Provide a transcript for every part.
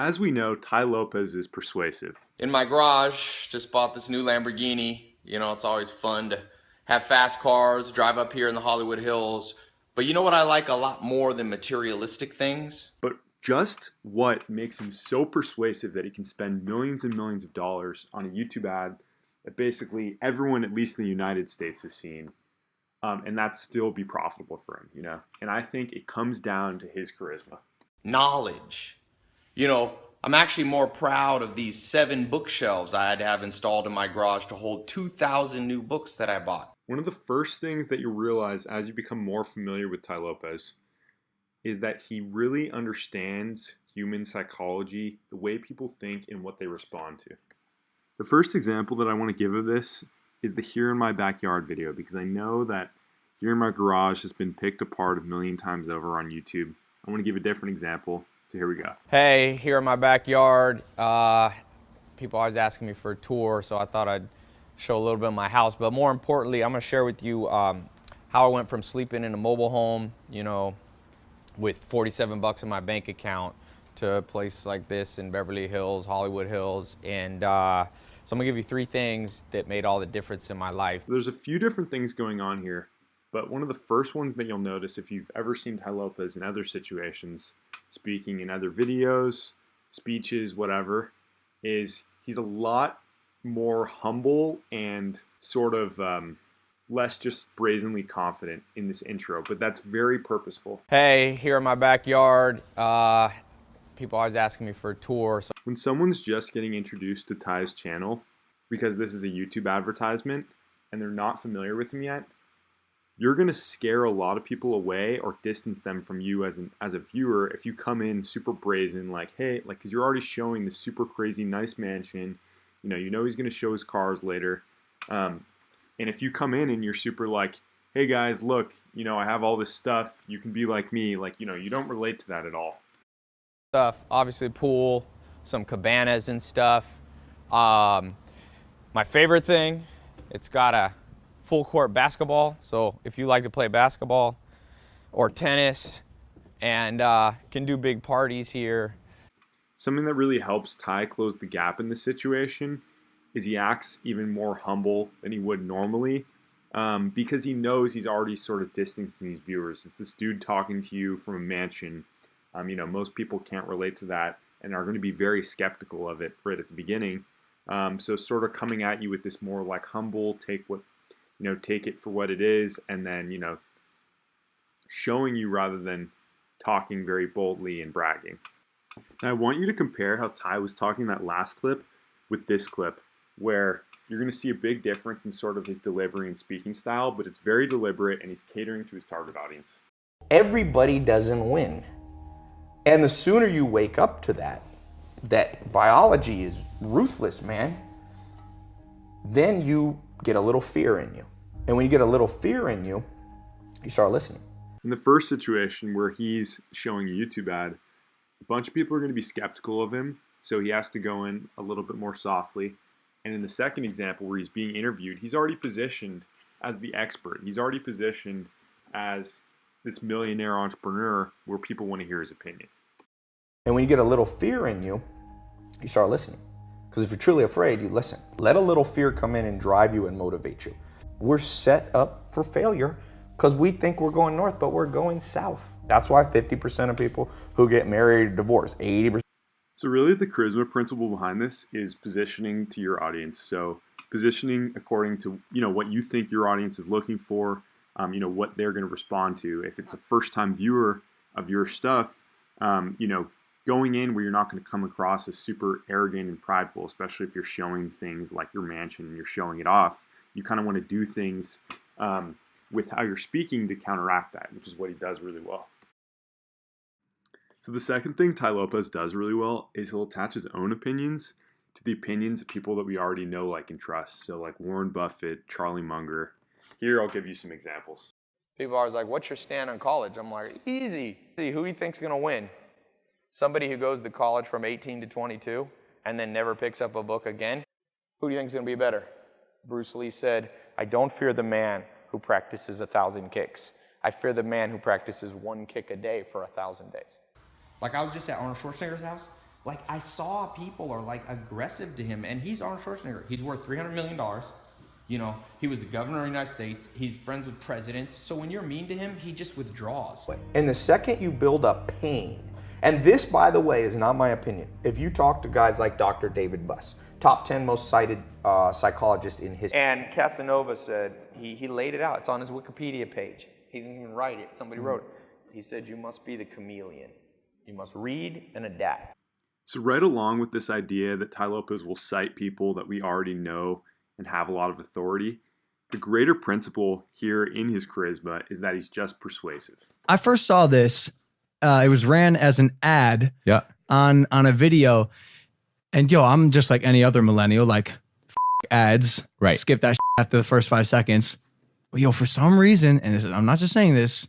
As we know, Tai Lopez is persuasive. In my garage, just bought this new Lamborghini. You know, it's always fun to have fast cars, drive up here in the Hollywood Hills. But you know what I like a lot more than materialistic things? But just what makes him so persuasive that he can spend millions and millions of dollars on a YouTube ad that basically everyone, at least in the United States, has seen, and that still be profitable for him, you know? And I think it comes down to his charisma. Knowledge. You know, I'm actually more proud of these 7 bookshelves I had to have installed in my garage to hold 2,000 new books that I bought. One of the first things that you realize as you become more familiar with Tai Lopez is that he really understands human psychology, the way people think, and what they respond to. The first example that I want to give of this is the Here in My Backyard video, because I know that Here in My Garage has been picked apart a million times over on YouTube. I want to give a different example, so here we go. Hey, here in my backyard. People always asking me for a tour, so I thought I'd show a little bit of my house. But more importantly, I'm gonna share with you how I went from sleeping in a mobile home, you know, with 47 bucks in my bank account to a place like this in Beverly Hills, Hollywood Hills. And so I'm gonna give you 3 things that made all the difference in my life. There's a few different things going on here, but one of the first ones that you'll notice if you've ever seen Tai Lopez in other situations, speaking in other videos, speeches, whatever, is he's a lot more humble and sort of less just brazenly confident in this intro, but that's very purposeful. Hey, here in my backyard. People always asking me for a tour. So when someone's just getting introduced to Ty's channel, because this is a YouTube advertisement, and they're not familiar with him yet, you're going to scare a lot of people away or distance them from you as a viewer if you come in super brazen, like, hey, like, because you're already showing this super crazy nice mansion. You know he's going to show his cars later. And if you come in and you're super like, hey guys, look, you know, I have all this stuff, you can be like me, like, you know, you don't relate to that at all. Stuff, obviously pool, some cabanas and stuff. My favorite thing, it's got a full court basketball. So if you like to play basketball or tennis and can do big parties here. Something that really helps Tai close the gap in this situation is he acts even more humble than he would normally, because he knows he's already sort of distancing these viewers. It's this dude talking to you from a mansion. You know, most people can't relate to that and are going to be very skeptical of it right at the beginning. So sort of coming at you with this more like humble, take it for what it is, and then, you know, showing you rather than talking very boldly and bragging. Now, I want you to compare how Tai was talking in that last clip with this clip, where you're going to see a big difference in sort of his delivery and speaking style, but it's very deliberate and he's catering to his target audience. Everybody doesn't win. And the sooner you wake up to that biology is ruthless, man, then you get a little fear in you. And when you get a little fear in you, you start listening. In the first situation where he's showing a YouTube ad, a bunch of people are going to be skeptical of him, so he has to go in a little bit more softly. And in the second example where he's being interviewed, he's already positioned as the expert. He's already positioned as this millionaire entrepreneur where people want to hear his opinion. And when you get a little fear in you, you start listening. Because if you're truly afraid, you listen. Let a little fear come in and drive you and motivate you. We're set up for failure because we think we're going north, but we're going south. That's why 50% of people who get married or divorced, 80%. So really the charisma principle behind this is positioning to your audience. So positioning according to, you know, what you think your audience is looking for, you know, what they're going to respond to. If it's a first-time viewer of your stuff, you know, going in where you're not going to come across as super arrogant and prideful, especially if you're showing things like your mansion and you're showing it off. You kind of want to do things with how you're speaking to counteract that, which is what he does really well. So the second thing Tai Lopez does really well is he'll attach his own opinions to the opinions of people that we already know, like, and trust. So like Warren Buffett, Charlie Munger. Here, I'll give you some examples. People are always like, what's your stand on college? I'm like, easy. See, who do you think's going to win? Somebody who goes to college from 18 to 22 and then never picks up a book again? Who do you think's going to be better? Bruce Lee said, I don't fear the man who practices 1,000 kicks. I fear the man who practices 1 kick a day for 1,000 days. Like, I was just at Arnold Schwarzenegger's house. Like, I saw people are like aggressive to him, and he's Arnold Schwarzenegger. He's worth $300 million. You know, he was the governor of the United States. He's friends with presidents. So when you're mean to him, he just withdraws. And the second you build up pain, and this, by the way, is not my opinion. If you talk to guys like Dr. David Buss, top 10 most cited psychologist in history. And Casanova said, he laid it out. It's on his Wikipedia page. He didn't even write it. Somebody wrote it. He said, you must be the chameleon. You must read and adapt. So right along with this idea that Tai Lopez will cite people that we already know and have a lot of authority, the greater principle here in his charisma is that he's just persuasive. I first saw this. It was ran as an ad on a video. And yo, I'm just like any other millennial, like ads, right? Skip that after the first 5 seconds. But yo, for some reason, and this, I'm not just saying this,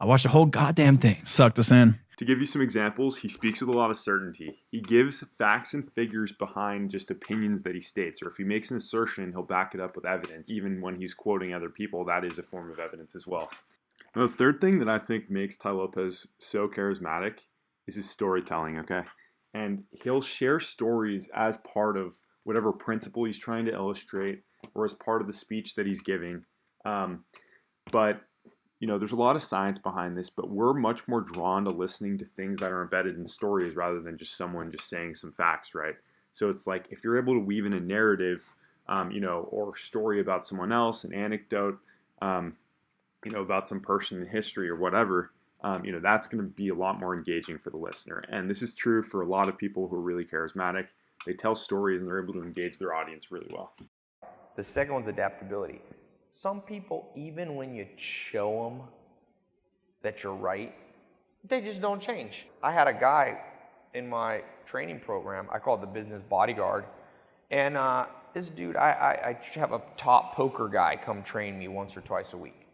I watched the whole goddamn thing. Sucked us in. To give you some examples, he speaks with a lot of certainty. He gives facts and figures behind just opinions that he states, or if he makes an assertion, he'll back it up with evidence. Even when he's quoting other people, that is a form of evidence as well. Now, the third thing that I think makes Tai Lopez so charismatic is his storytelling, okay? And he'll share stories as part of whatever principle he's trying to illustrate or as part of the speech that he's giving. But you know, there's a lot of science behind this, but we're much more drawn to listening to things that are embedded in stories rather than just someone just saying some facts, right? So it's like if you're able to weave in a narrative, you know, or story about someone else, an anecdote, you know, about some person in history or whatever, you know, that's going to be a lot more engaging for the listener. And this is true for a lot of people who are really charismatic. They tell stories and they're able to engage their audience really well. The second one's adaptability. Some people, even when you show them that you're right, they just don't change. I had a guy in my training program, I called the business bodyguard, and this dude, I have a top poker guy come train me once or twice a week.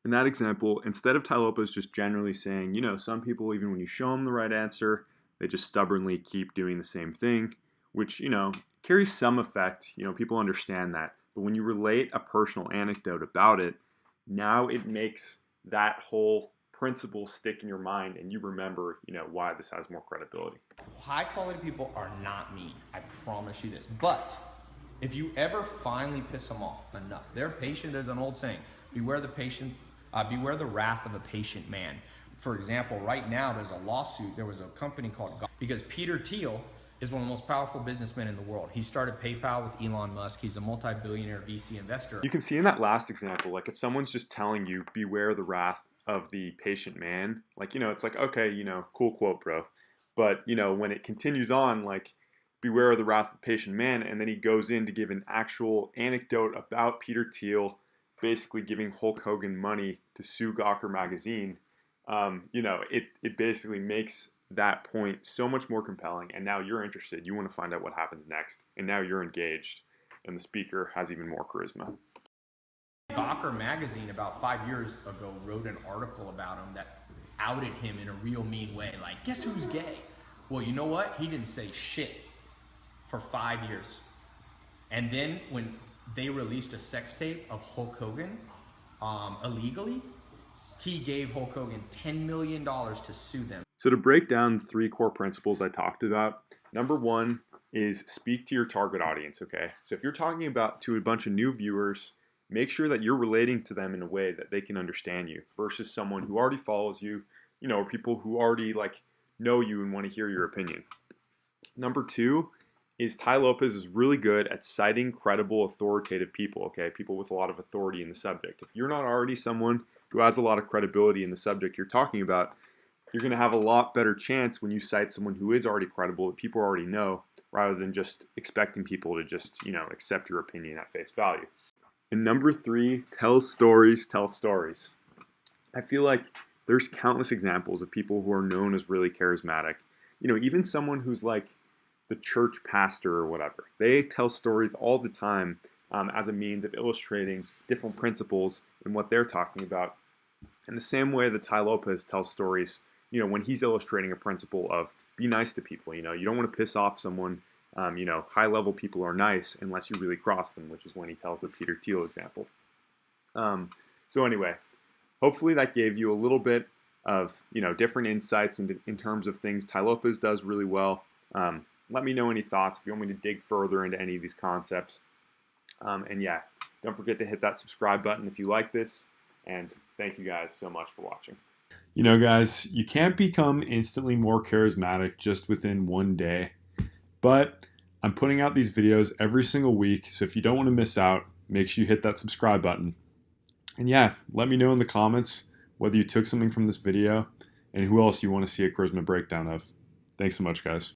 In that example, instead of Tai Lopez just generally saying, you know, some people, even when you show them the right answer, they just stubbornly keep doing the same thing, which, you know, carries some effect. You know, people understand that. But when you relate a personal anecdote about it, now it makes that whole principle stick in your mind and you remember, you know, why this has more credibility. High quality people are not mean. I promise you this. But if you ever finally piss them off enough, they're patient. There's an old saying, beware the wrath of a patient man. For example, right now there's a lawsuit. There was a company called because Peter Thiel is one of the most powerful businessmen in the world. He started PayPal with Elon Musk. He's a multi-billionaire VC investor. You can see in that last example, like if someone's just telling you, beware the wrath of the patient man, like, you know, it's like, okay, you know, cool quote, bro. But, you know, when it continues on, like, beware of the wrath of the patient man, and then he goes in to give an actual anecdote about Peter Thiel, basically giving Hulk Hogan money to sue Gawker magazine, you know, it basically makes that point so much more compelling, and now you're interested. You want to find out what happens next, and now you're engaged, and the speaker has even more charisma. Gawker magazine about 5 years ago wrote an article about him that outed him in a real mean way, like, guess who's gay? Well, you know what? He didn't say shit for 5 years. And then when they released a sex tape of Hulk Hogan illegally, he gave Hulk Hogan $10 million to sue them. So to break down the 3 core principles I talked about, number 1 is speak to your target audience, okay? So if you're talking about to a bunch of new viewers, make sure that you're relating to them in a way that they can understand you versus someone who already follows you, you know, or people who already like know you and want to hear your opinion. Number 2 is Tai Lopez is really good at citing credible, authoritative people, okay? People with a lot of authority in the subject. If you're not already someone who has a lot of credibility in the subject you're talking about, you're going to have a lot better chance when you cite someone who is already credible that people already know, rather than just expecting people to just, you know, accept your opinion at face value. And number 3, tell stories, tell stories. I feel like there's countless examples of people who are known as really charismatic. You know, even someone who's like the church pastor or whatever, they tell stories all the time as a means of illustrating different principles in what they're talking about. In the same way that Tai Lopez tells stories, you know, when he's illustrating a principle of be nice to people, you know, you don't want to piss off someone, you know, high level people are nice unless you really cross them, which is when he tells the Peter Thiel example. So anyway, hopefully that gave you a little bit of, you know, different insights in terms of things Tai Lopez does really well Let me know any thoughts if you want me to dig further into any of these concepts. And yeah, don't forget to hit that subscribe button if you like this. And thank you guys so much for watching. You know, guys, you can't become instantly more charismatic just within one day. But I'm putting out these videos every single week. So if you don't want to miss out, make sure you hit that subscribe button. And yeah, let me know in the comments whether you took something from this video and who else you want to see a charisma breakdown of. Thanks so much, guys.